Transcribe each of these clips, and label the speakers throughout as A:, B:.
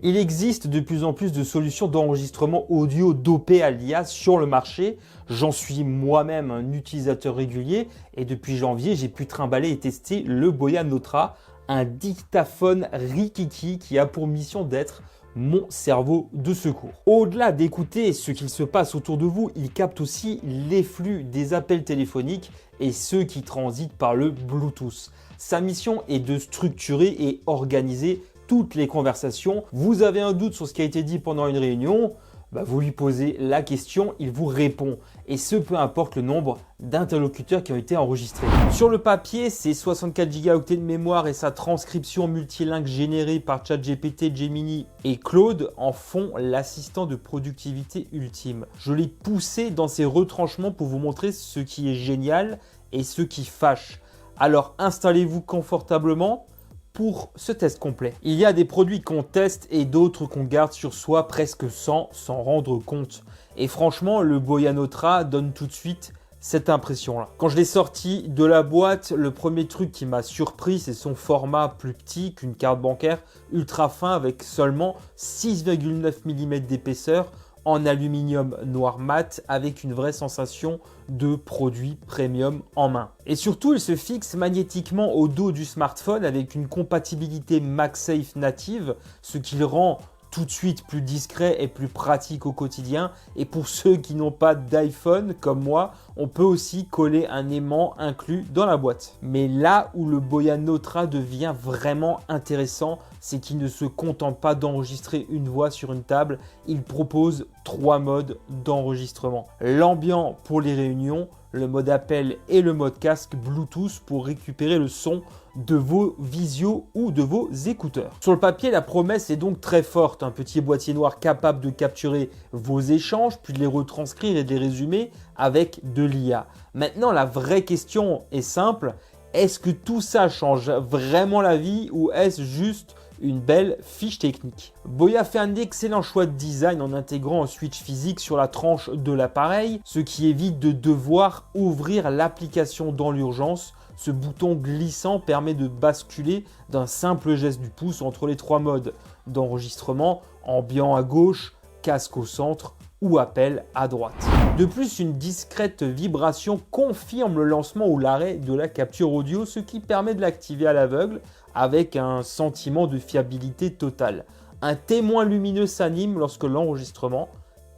A: Il existe de plus en plus de solutions d'enregistrement audio dopées à l'IA sur le marché. J'en suis moi-même un utilisateur régulier et depuis janvier, j'ai pu trimballer et tester le Boya Notra, un dictaphone rikiki qui a pour mission d'être mon cerveau de secours. Au-delà d'écouter ce qu'il se passe autour de vous, il capte aussi les flux des appels téléphoniques et ceux qui transitent par le Bluetooth. Sa mission est de structurer et organiser toutes les conversations. Vous avez un doute sur ce qui a été dit pendant une réunion, vous lui posez la question, il vous répond. Et ce, peu importe le nombre d'interlocuteurs qui ont été enregistrés. Sur le papier, ses 64 Go de mémoire et sa transcription multilingue générée par ChatGPT, Gemini et Claude en font l'assistant de productivité ultime. Je l'ai poussé dans ses retranchements pour vous montrer ce qui est génial et ce qui fâche. Alors installez-vous confortablement pour ce test complet. Il y a des produits qu'on teste et d'autres qu'on garde sur soi presque sans s'en rendre compte. Et franchement, le Boya Notra donne tout de suite cette impression-là. Quand je l'ai sorti de la boîte, le premier truc qui m'a surpris, c'est son format plus petit qu'une carte bancaire, ultra fin avec seulement 6,9 mm d'épaisseur, en aluminium noir mat avec une vraie sensation de produit premium en main. Et surtout, il se fixe magnétiquement au dos du smartphone avec une compatibilité MagSafe native, ce qui le rend tout de suite plus discret et plus pratique au quotidien. Et pour ceux qui n'ont pas d'iPhone comme moi, on peut aussi coller un aimant inclus dans la boîte. Mais là où le Boya Notra devient vraiment intéressant, c'est qu'il ne se contente pas d'enregistrer une voix sur une table, il propose 3 modes d'enregistrement. L'ambiant pour les réunions, le mode appel et le mode casque Bluetooth pour récupérer le son de vos visios ou de vos écouteurs. Sur le papier, la promesse est donc très forte. Un petit boîtier noir capable de capturer vos échanges, puis de les retranscrire et de les résumer avec de l'IA. Maintenant, la vraie question est simple. Est-ce que tout ça change vraiment la vie ou est-ce juste une belle fiche technique? Boya fait un excellent choix de design en intégrant un switch physique sur la tranche de l'appareil, ce qui évite de devoir ouvrir l'application dans l'urgence. Ce bouton glissant permet de basculer d'un simple geste du pouce entre les 3 modes d'enregistrement, ambiant à gauche, casque au centre ou appel à droite. De plus, une discrète vibration confirme le lancement ou l'arrêt de la capture audio, ce qui permet de l'activer à l'aveugle avec un sentiment de fiabilité totale. Un témoin lumineux s'anime lorsque l'enregistrement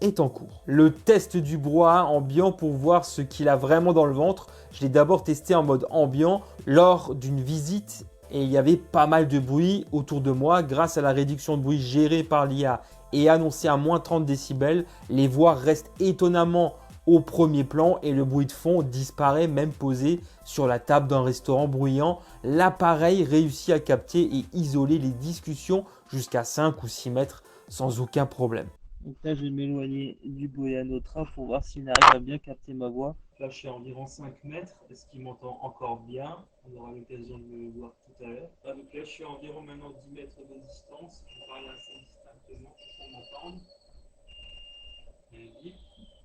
A: est en cours. Le test du brouhaha ambiant pour voir ce qu'il a vraiment dans le ventre, je l'ai d'abord testé en mode ambiant lors d'une visite et il y avait pas mal de bruit autour de moi. Grâce à la réduction de bruit gérée par l'IA et annoncée à moins 30 décibels, les voix restent étonnamment au premier plan et le bruit de fond disparaît même posé sur la table d'un restaurant bruyant. L'appareil réussit à capter et isoler les discussions jusqu'à 5 ou 6 mètres sans aucun problème.
B: Donc là, je vais m'éloigner du Boya Notra pour voir s'il arrive à bien capter ma voix.
A: Là, je suis à environ 5 mètres. Est-ce qu'il m'entend encore bien? On aura l'occasion de le voir tout à l'heure. Donc là, je suis à environ maintenant 10 mètres de distance. Je parle assez distinctement pour m'entendre.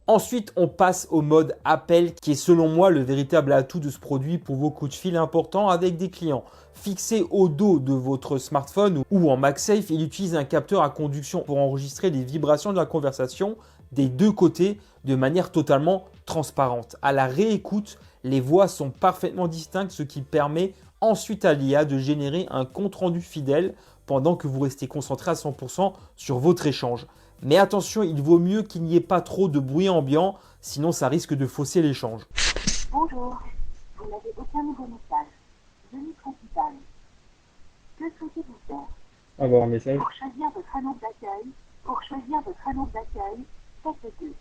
A: Ensuite, on passe au mode appel qui est selon moi le véritable atout de ce produit pour vos coups de fil importants avec des clients. Fixé au dos de votre smartphone ou en MagSafe, il utilise un capteur à conduction pour enregistrer les vibrations de la conversation des deux côtés de manière totalement transparente. À la réécoute, les voix sont parfaitement distinctes, ce qui permet ensuite à l'IA de générer un compte-rendu fidèle pendant que vous restez concentré à 100% sur votre échange. Mais attention, il vaut mieux qu'il n'y ait pas trop de bruit ambiant, sinon ça risque de fausser l'échange.
C: Bonjour, vous n'avez aucun nouveau message. Menu principal. Que souhaitez-vous faire?
B: Avoir un message.
C: Pour choisir votre annonce d'accueil, faites 2.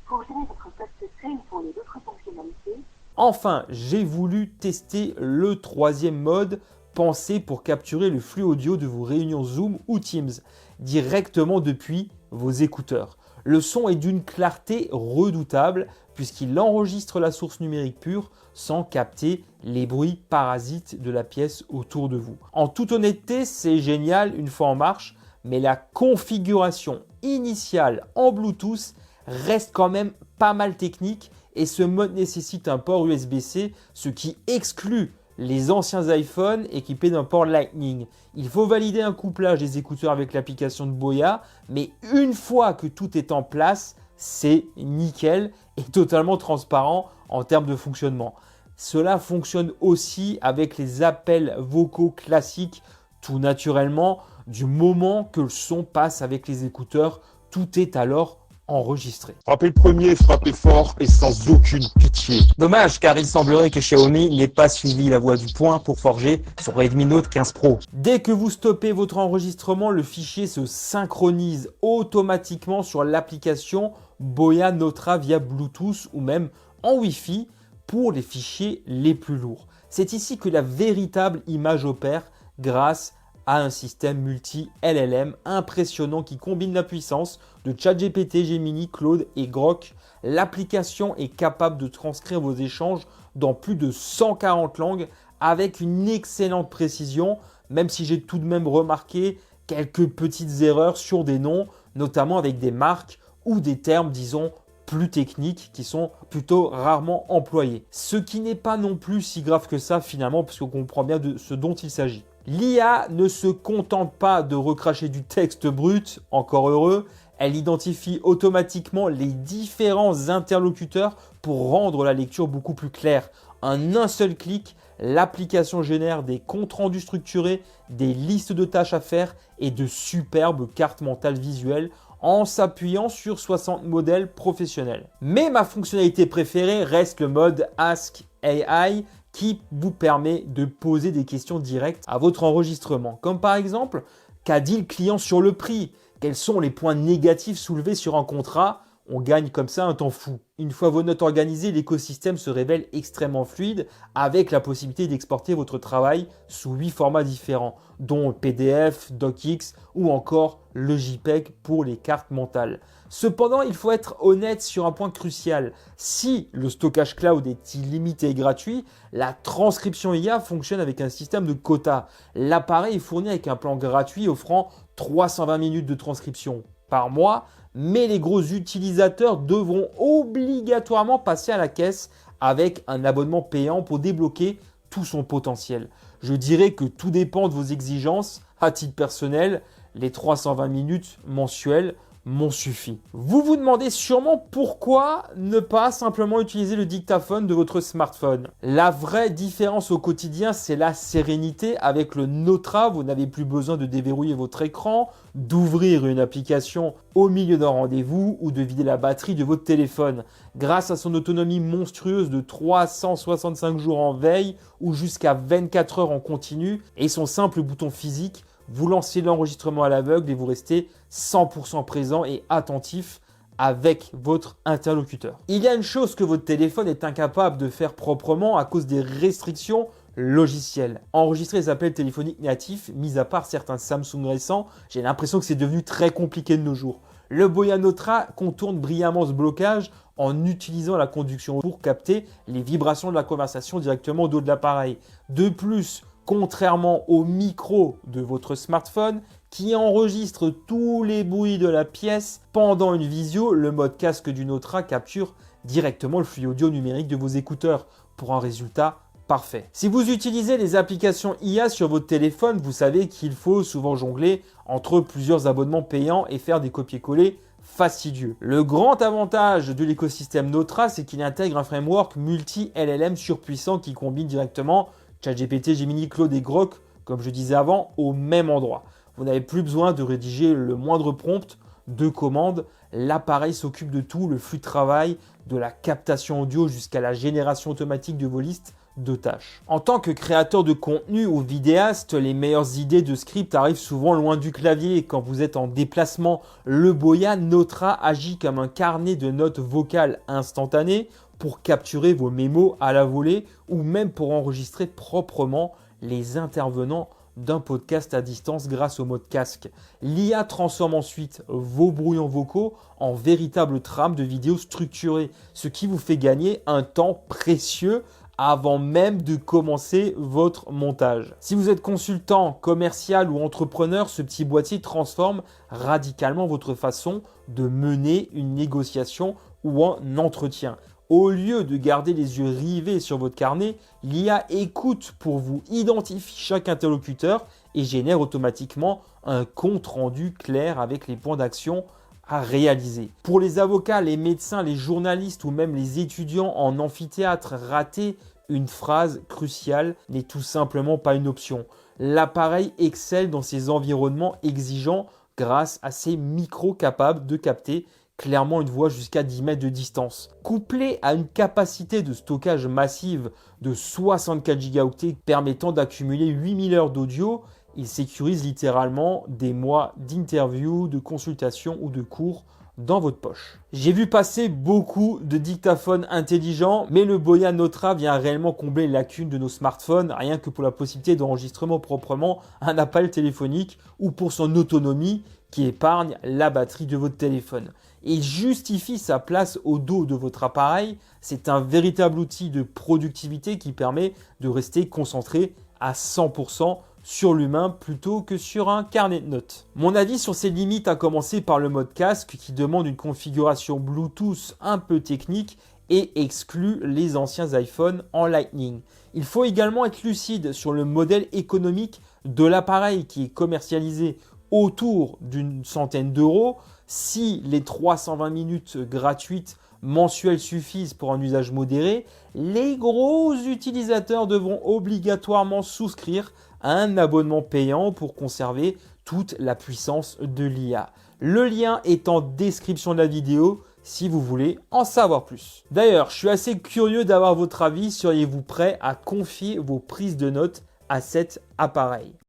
C: Pour gérer votre poste secret ou pour les autres fonctionnalités.
A: Enfin, j'ai voulu tester le 3e mode, pensé pour capturer le flux audio de vos réunions Zoom ou Teams, directement depuis vos écouteurs. Le son est d'une clarté redoutable puisqu'il enregistre la source numérique pure sans capter les bruits parasites de la pièce autour de vous. En toute honnêteté, c'est génial une fois en marche, mais la configuration initiale en Bluetooth reste quand même pas mal technique et ce mode nécessite un port USB-C, ce qui exclut les anciens iPhones équipés d'un port Lightning. Il faut valider un couplage des écouteurs avec l'application de Boya, mais une fois que tout est en place, c'est nickel et totalement transparent en termes de fonctionnement. Cela fonctionne aussi avec les appels vocaux classiques, tout naturellement. Du moment que le son passe avec les écouteurs, tout est alors enregistré.
D: Frappez le premier, frappez fort et sans aucune pitié.
E: Dommage, car il semblerait que Xiaomi n'ait pas suivi la voie du point pour forger son Redmi Note 15 Pro.
A: Dès que vous stoppez votre enregistrement, le fichier se synchronise automatiquement sur l'application Boya Notra via Bluetooth ou même en Wi-Fi pour les fichiers les plus lourds. C'est ici que la véritable image opère grâce à un système multi-LLM impressionnant qui combine la puissance de ChatGPT, Gemini, Claude et Grok. L'application est capable de transcrire vos échanges dans plus de 140 langues avec une excellente précision, même si j'ai tout de même remarqué quelques petites erreurs sur des noms, notamment avec des marques ou des termes, disons, plus techniques qui sont plutôt rarement employés. Ce qui n'est pas non plus si grave que ça finalement, parce qu'on comprend bien de ce dont il s'agit. L'IA ne se contente pas de recracher du texte brut, encore heureux, elle identifie automatiquement les différents interlocuteurs pour rendre la lecture beaucoup plus claire. En un seul clic, l'application génère des comptes rendus structurés, des listes de tâches à faire et de superbes cartes mentales visuelles en s'appuyant sur 60 modèles professionnels. Mais ma fonctionnalité préférée reste le mode Ask AI qui vous permet de poser des questions directes à votre enregistrement. Comme par exemple, qu'a dit le client sur le prix? Quels sont les points négatifs soulevés sur un contrat? On gagne comme ça un temps fou. Une fois vos notes organisées, l'écosystème se révèle extrêmement fluide avec la possibilité d'exporter votre travail sous 8 formats différents, dont le PDF, DocX ou encore le JPEG pour les cartes mentales. Cependant, il faut être honnête sur un point crucial. Si le stockage cloud est illimité et gratuit, la transcription IA fonctionne avec un système de quotas. L'appareil est fourni avec un plan gratuit offrant 320 minutes de transcription par mois, mais les gros utilisateurs devront obligatoirement passer à la caisse avec un abonnement payant pour débloquer tout son potentiel. Je dirais que tout dépend de vos exigences. À titre personnel, les 320 minutes mensuelles m'ont suffi. Vous vous demandez sûrement pourquoi ne pas simplement utiliser le dictaphone de votre smartphone. La vraie différence au quotidien, c'est la sérénité. Avec le Notra, vous n'avez plus besoin de déverrouiller votre écran, d'ouvrir une application au milieu d'un rendez-vous ou de vider la batterie de votre téléphone. Grâce à son autonomie monstrueuse de 365 jours en veille ou jusqu'à 24 heures en continu et son simple bouton physique, vous lancez l'enregistrement à l'aveugle et vous restez 100% présent et attentif avec votre interlocuteur. Il y a une chose que votre téléphone est incapable de faire proprement à cause des restrictions logicielles. Enregistrer les appels téléphoniques natifs, mis à part certains Samsung récents, j'ai l'impression que c'est devenu très compliqué de nos jours. Le Boya Notra contourne brillamment ce blocage en utilisant la conduction pour capter les vibrations de la conversation directement au dos de l'appareil. De plus, contrairement au micro de votre smartphone qui enregistre tous les bruits de la pièce, pendant une visio, le mode casque du Notra capture directement le flux audio numérique de vos écouteurs pour un résultat parfait. Si vous utilisez les applications IA sur votre téléphone, vous savez qu'il faut souvent jongler entre plusieurs abonnements payants et faire des copier-coller fastidieux. Le grand avantage de l'écosystème Notra, c'est qu'il intègre un framework multi-LLM surpuissant qui combine directement ChatGPT, Gemini, Claude et Grok, comme je disais avant, au même endroit. Vous n'avez plus besoin de rédiger le moindre prompt de commande. L'appareil s'occupe de tout, le flux de travail, de la captation audio jusqu'à la génération automatique de vos listes de tâches. En tant que créateur de contenu ou vidéaste, les meilleures idées de script arrivent souvent loin du clavier. Quand vous êtes en déplacement, le Boya Notra agit comme un carnet de notes vocales instantanées pour capturer vos mémos à la volée ou même pour enregistrer proprement les intervenants d'un podcast à distance grâce au mode casque. L'IA transforme ensuite vos brouillons vocaux en véritables trames de vidéos structurées, ce qui vous fait gagner un temps précieux avant même de commencer votre montage. Si vous êtes consultant, commercial ou entrepreneur, ce petit boîtier transforme radicalement votre façon de mener une négociation ou un entretien. Au lieu de garder les yeux rivés sur votre carnet, l'IA écoute pour vous, identifie chaque interlocuteur et génère automatiquement un compte rendu clair avec les points d'action à réaliser. Pour les avocats, les médecins, les journalistes ou même les étudiants en amphithéâtre, rater une phrase cruciale n'est tout simplement pas une option. L'appareil excelle dans ces environnements exigeants grâce à ses micros capables de capter clairement une voix jusqu'à 10 mètres de distance. Couplé à une capacité de stockage massive de 64 Go permettant d'accumuler 8000 heures d'audio, il sécurise littéralement des mois d'interviews, de consultations ou de cours dans votre poche. J'ai vu passer beaucoup de dictaphones intelligents, mais le Boya Notra vient réellement combler les lacunes de nos smartphones, rien que pour la possibilité d'enregistrement proprement un appel téléphonique ou pour son autonomie qui épargne la batterie de votre téléphone. Il justifie sa place au dos de votre appareil. C'est un véritable outil de productivité qui permet de rester concentré à 100% sur l'humain plutôt que sur un carnet de notes. Mon avis sur ces limites a commencé par le mode casque qui demande une configuration Bluetooth un peu technique et exclut les anciens iPhones en Lightning. Il faut également être lucide sur le modèle économique de l'appareil qui est commercialisé autour d'une centaine d'euros. Si les 320 minutes gratuites mensuelles suffisent pour un usage modéré, les gros utilisateurs devront obligatoirement souscrire à un abonnement payant pour conserver toute la puissance de l'IA. Le lien est en description de la vidéo si vous voulez en savoir plus. D'ailleurs, je suis assez curieux d'avoir votre avis. Seriez-vous prêt à confier vos prises de notes à cet appareil ?